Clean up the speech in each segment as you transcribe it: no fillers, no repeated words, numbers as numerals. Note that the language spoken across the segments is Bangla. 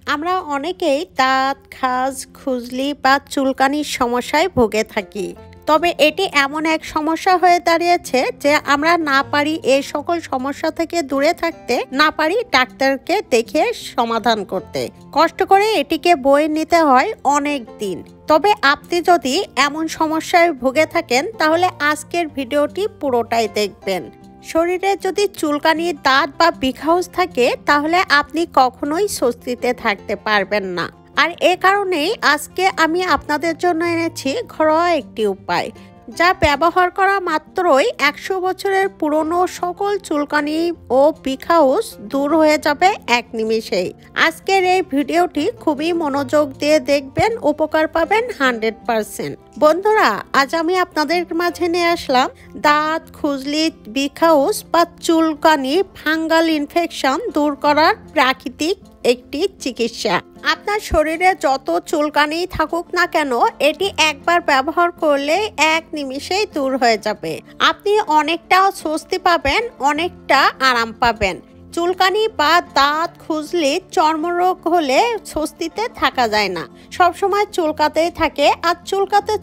আমরা অনেকেই দাঁত, খাজ, খুজলি বা চুলকানির সমস্যায় ভুগে থাকি। তবে এটি এমন এক সমস্যা হয়ে দাঁড়িয়েছে যে আমরা না পারি এই সকল সমস্যা থেকে দূরে থাকতে, না পারি ডাক্তারকে দেখে সমাধান করতে। কষ্ট করে এটিকে বয়ে নিতে হয় অনেক দিন। তবে আপনি যদি এমন সমস্যায় ভুগে থাকেন তাহলে আজকের ভিডিওটি পুরোটাই দেখবেন। শরীরে যদি চুলকানি, দাঁত বা বিখাউজ থাকে তাহলে আপনি কখনোই স্বস্তিতে থাকতে পারবেন না। আর এ কারণেই আজকে আমি আপনাদের জন্য এনেছি ঘরোয়া একটি উপায়, যা ব্যবহার করা মাত্রই 100 বছরের পুরনো সকল চুলকানি ও বিখাউজ দূর হয়ে যাবে এক নিমিষেই। আজকের এই ভিডিওটি খুবই মনোযোগ দিয়ে দেখবেন, উপকার পাবেন 100%। বন্ধুরা, আজ আমি আপনাদের মাঝে নিয়ে আসলাম দাঁত, খুজলি, বিখাউজ বা চুলকানি, ফাঙ্গাল ইনফেকশন দূর করার প্রাকৃতিক একটি চিকিৎসা। আপনার শরীরে যত চুলকানি থাকুক না কেন, এটি একবার ব্যবহার করলে এক নিমিষেই দূর হয়ে যাবে। আপনি অনেকটা স্বস্তি পাবেন, অনেকটা আরাম পাবেন। চুলকানি বা দাঁত, খুজলি, চর্মরোগ হলে স্বস্তিতে থাকা যায় না, সবসময় চুলকাতেই থাকে। আর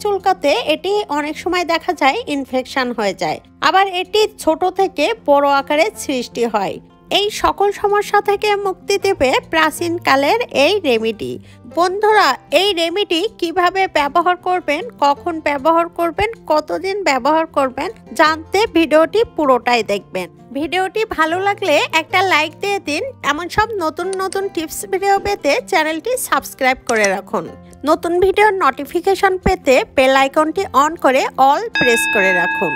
চুলকাতে এটি অনেক সময় দেখা যায় ইনফেকশন হয়ে যায়, আবার এটি ছোট থেকে বড় আকারে সৃষ্টি হয়। এই সকল সমস্যা থেকে মুক্তি দেবে প্রাচীনকালের এই রেমেডি। বন্ধুরা, এই রেমেডি কিভাবে ব্যবহার করবেন, কখন ব্যবহার করবেন, কতদিন ব্যবহার করবেন, জানতে ভিডিওটি পুরোটাই দেখবেন। ভিডিওটি ভালো লাগলে একটা লাইক দিয়ে দিন। এমন সব নতুন টিপস ভিডিও পেতে চ্যানেলটি সাবস্ক্রাইব করে রাখুন। নতুন ভিডিওর নোটিফিকেশন পেতে বেল আইকনটি অন করে অল প্রেস করে রাখুন।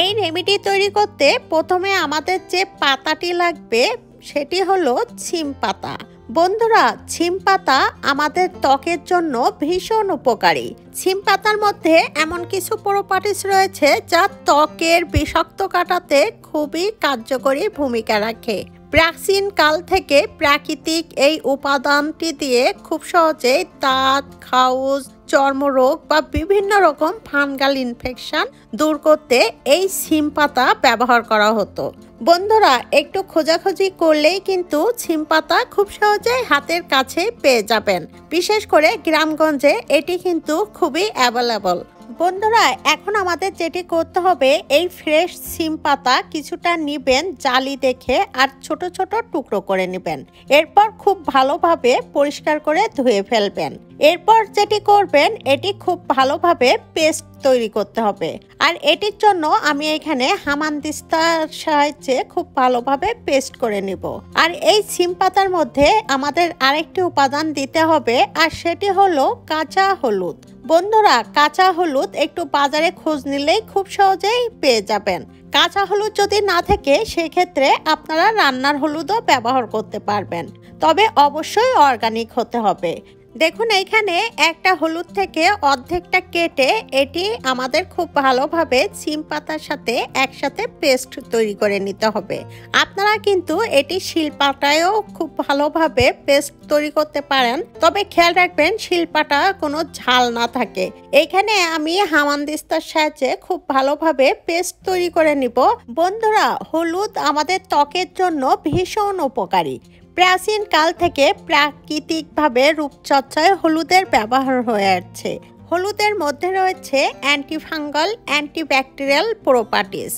এই রেমেডি তৈরি করতে প্রথমে আমাদের যে পাতাটি লাগবে সেটি হলো ছিম পাতা। বন্ধুরা, ছিম পাতা আমাদের ত্বকের জন্য ভীষণ উপকারী। ছিম পাতার মধ্যে এমন কিছু প্রপার্টিস রয়েছে যা ত্বকের বিষাক্ত কাটাতে খুবই কার্যকরী ভূমিকা রাখে। প্রাচীন কাল থেকে প্রাকৃতিক এই উপাদানটি দিয়ে খুব সহজেই দাঁত, খাউজ, চর্মরোগ বা বিভিন্ন রকম ফাঙ্গাল ইনফেকশন দূর করতে এই ছিম পাতা ব্যবহার করা হতো। বন্ধুরা, একটু খোঁজাখুঁজি করলেই কিন্তু ছিম পাতা খুব সহজেই হাতের কাছে পেয়ে যাবেন। বিশেষ করে গ্রামগঞ্জে এটি কিন্তু খুবই অ্যাভেলেবল। বন্ধুরা, এখন আমাদের যেটি করতে হবে, এই ফ্রেশ ছিম পাতা কিছুটা নিবেন জালি দেখে আর ছোট ছোট টুকরো করে নেবেন। এরপর খুব ভালোভাবে পরিষ্কার করে ধুয়ে ফেলবেন। এরপর যেটি করবেন, এটি খুব ভালোভাবে পেস্ট তৈরি করতে হবে। আর এটির জন্য আমি এখানে হামানদিস্তার সাহায্যে খুব ভালোভাবে পেস্ট করে নিব। আর এই ছিম পাতার মধ্যে আমাদের আরেকটি উপাদান দিতে হবে, আর সেটি হলো কাঁচা হলুদ। বন্ধুরা, কাঁচা হলুদ একটু বাজারে খোঁজ নিলেই খুব সহজেই পেয়ে যাবেন। কাঁচা হলুদ যদি না থাকে সেক্ষেত্রে আপনারা রান্নার হলুদও ব্যবহার করতে পারবেন, তবে অবশ্যই অর্গানিক হতে হবে। দেখুন, এইখানে একটা হলুদ থেকে অর্ধেকটা কেটে এটি আমাদের খুব ভালোভাবে ছিম পাতার সাথে একসাথে পেস্ট তৈরি করে নিতে হবে। আপনারা কিন্তু এটি শিলপাটায়ও খুব ভালোভাবে পেস্ট তৈরি করতে পারেন, তবে খেয়াল রাখবেন শিলপাটা কোনো ঝাল না থাকে। এখানে আমি হামানদিস্তার সাহায্যে খুব ভালোভাবে পেস্ট তৈরি করে নিব। বন্ধুরা, হলুদ আমাদের ত্বকের জন্য ভীষণ উপকারী। প্রাচীন কাল থেকে প্রাকৃতিকভাবে রূপচর্চায় হলুদের ব্যবহার হয়ে আসছে। হলুদের মধ্যে রয়েছে অ্যান্টিফাঙ্গাল, অ্যান্টিব্যাকটেরিয়াল প্রপার্টিস।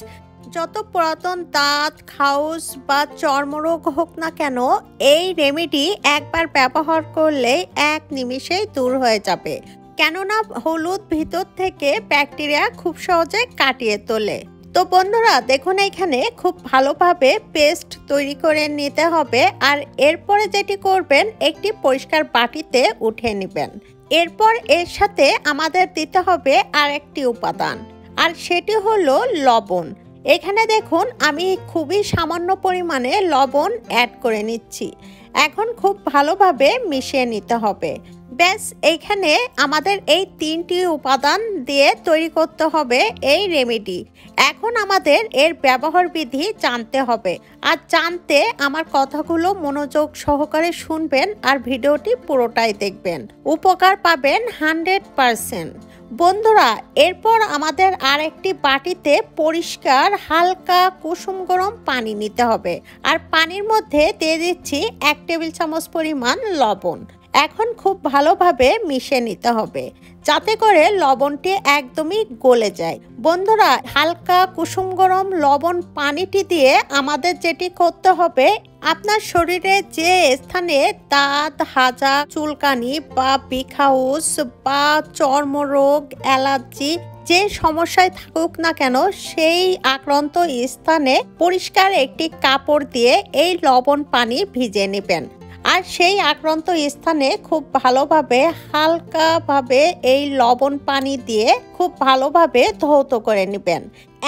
যত পুরাতন দাঁত, খাউজ বা চর্মরোগ হোক না কেন, এই রেমেডি একবার ব্যবহার করলে এক নিমিষেই দূর হয়ে যাবে। কেননা হলুদ ভিতর থেকে ব্যাকটেরিয়া খুব সহজে কাটিয়ে তোলে। তো বন্ধুরা, দেখুন এখানে খুব ভালোভাবে পেস্ট তৈরি করে নিতে হবে। আর এরপরে যেটি করবেন, একটি পরিষ্কার বাটিতে উঠিয়ে নেবেন। এরপর এর সাথে আমাদের দিতে হবে আরেকটি উপাদান, আর সেটি হলো লবণ। এখানে দেখুন আমি খুবই সামান্য পরিমাণে লবণ অ্যাড করে নিচ্ছি। এখন খুব ভালোভাবে মিশিয়ে নিতে হবে। ব্যাস, এইখানে আমাদের এই তিনটি উপাদান দিয়ে তৈরি করতে হবে এই রেমেডি। এখন আমাদের এর ব্যবহার বিধি জানতে হবে। আর জানতে আমার কথাগুলো মনোযোগ সহকারে শুনবেন আর ভিডিওটি পুরোটাই দেখবেন। উপকার পাবেন 100%। বন্ধুরা, এরপর আমাদের আরেকটি বাটিতে পরিষ্কার হালকা কুসুম গরম পানি নিতে হবে। আর পানির মধ্যে দিয়ে দিচ্ছি 1 টেবিল চামচ পরিমাণ লবণ। এখন খুব ভালোভাবে মিশিয়ে নিতে হবে যাতে করে লবণটি একদমই গলে যায়। বন্ধুরা, হালকা কুসুম গরম লবণ পানিটি দিয়ে আমাদের যেটি করতে হবে, আপনার শরীরে যে স্থানে দাঁত, হাজা, চুলকানি বা বিখাউস বা চর্মরোগ, অ্যালার্জি যে সমস্যায় থাকুক না কেন, সেই আক্রান্ত স্থানে পরিষ্কার একটি কাপড় দিয়ে এই লবণ পানি ভিজিয়ে নেবেন। আর সেই আক্রান্ত স্থানে খুব ভালোভাবে হালকাভাবে এই লবণ পানি দিয়ে খুব ভালোভাবে ধৌত করে নেবেন।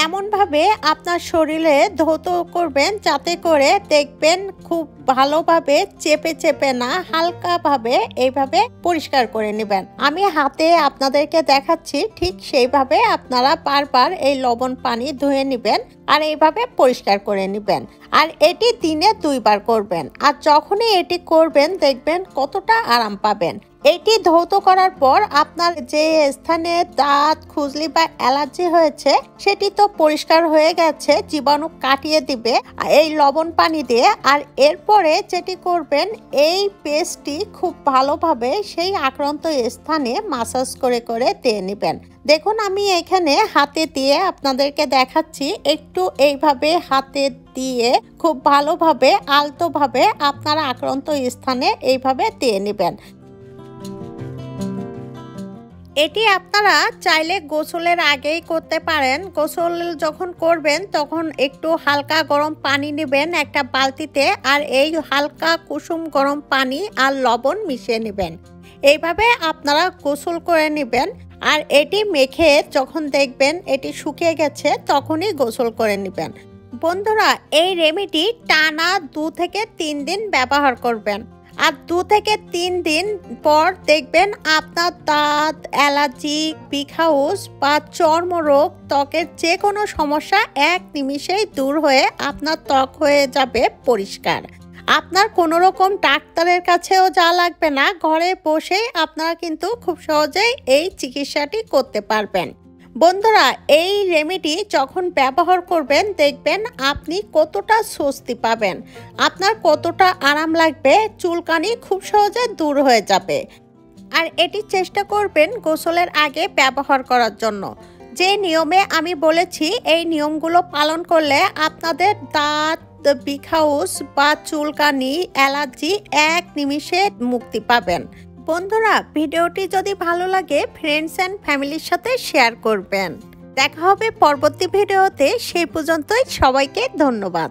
এমনভাবে আপনার শরীরে ধৌত করবেন যাতে করে দেখবেন খুব ভালোভাবে চেপে চেপে না, হালকাভাবে এইভাবে পরিষ্কার করে নেবেন। আমি হাতে আপনাদেরকে দেখাচ্ছি, ঠিক সেইভাবে আপনারা বারবার এই লবণ পানি ধুয়ে নেবেন আর এইভাবে পরিষ্কার করে নেবেন। আর এটি দিনে 2 বার করবেন। আর যখনই এটি করবেন দেখবেন কতটা আরাম পাবেন। এটি ধৌত করার পর আপনার যে স্থানে দাঁত, খুজলি বা অ্যালার্জি হয়েছে সেটি তো পরিষ্কার হয়ে গেছে, জীবাণু কাটিয়ে দিবে এই লবণ পানি দিয়ে। আর এরপরে যেটি করবেন, এই পেস্টটি খুব ভালোভাবে সেই আক্রান্ত স্থানে মাসাজ করে করে দিয়ে নেবেন। দেখুন, আমি এখানে হাতে দিয়ে আপনাদেরকে দেখাচ্ছি। একটু এইভাবে হাতে দিয়ে খুব ভালোভাবে আলতোভাবে আপনারা আক্রান্ত স্থানে এইভাবে দিয়ে নেবেন। এটি আপনারা চাইলে গোসলের আগেই করতে পারেন। গোসল যখন করবেন তখন একটু হালকা গরম পানি নেবেন একটা বালতিতে, আর এই হালকা কুসুম গরম পানি আর লবণ মিশিয়ে নেবেন। এইভাবে আপনারা গোসল করে নেবেন। আর এটি মেখে যখন দেখবেন এটি শুকিয়ে গেছে তখনই গোসল করে নেবেন। বন্ধুরা, এই রেমেডি টানা 2 থেকে 3 দিন ব্যবহার করবেন। আর 2 থেকে 3 দিন পর দেখবেন আপনার দাঁত, অ্যালার্জি, বিখাউস বা চর্মরোগ, ত্বকের যে কোনো সমস্যা 1 নিমিষেই দূর হয়ে আপনার ত্বক হয়ে যাবে পরিষ্কার। আপনার কোনো রকম ডাক্তারের কাছেও যাওয়া লাগবে না, ঘরে বসেই আপনারা কিন্তু খুব সহজেই এই চিকিৎসাটি করতে পারবেন। বন্ধুরা, এই রেমেডি যখন ব্যবহার করবেন দেখবেন আপনি কতটা স্বস্তি পাবেন, আপনার কতটা আরাম লাগবে, চুলকানি খুব সহজে দূর হয়ে যাবে। আর এটি চেষ্টা করবেন গোসলের আগে ব্যবহার করার জন্য। যে নিয়মে আমি বলেছি এই নিয়মগুলো পালন করলে আপনাদের দাঁত, বিখাউস বা চুলকানি, অ্যালার্জি 1 নিমিষে মুক্তি পাবেন। বন্ধুরা, ভিডিওটি যদি ভালো লাগে ফ্রেন্ডস অ্যান্ড ফ্যামিলির সাথে শেয়ার করবেন। দেখা হবে পরবর্তী ভিডিওতে। সেই পর্যন্তই সবাইকে ধন্যবাদ।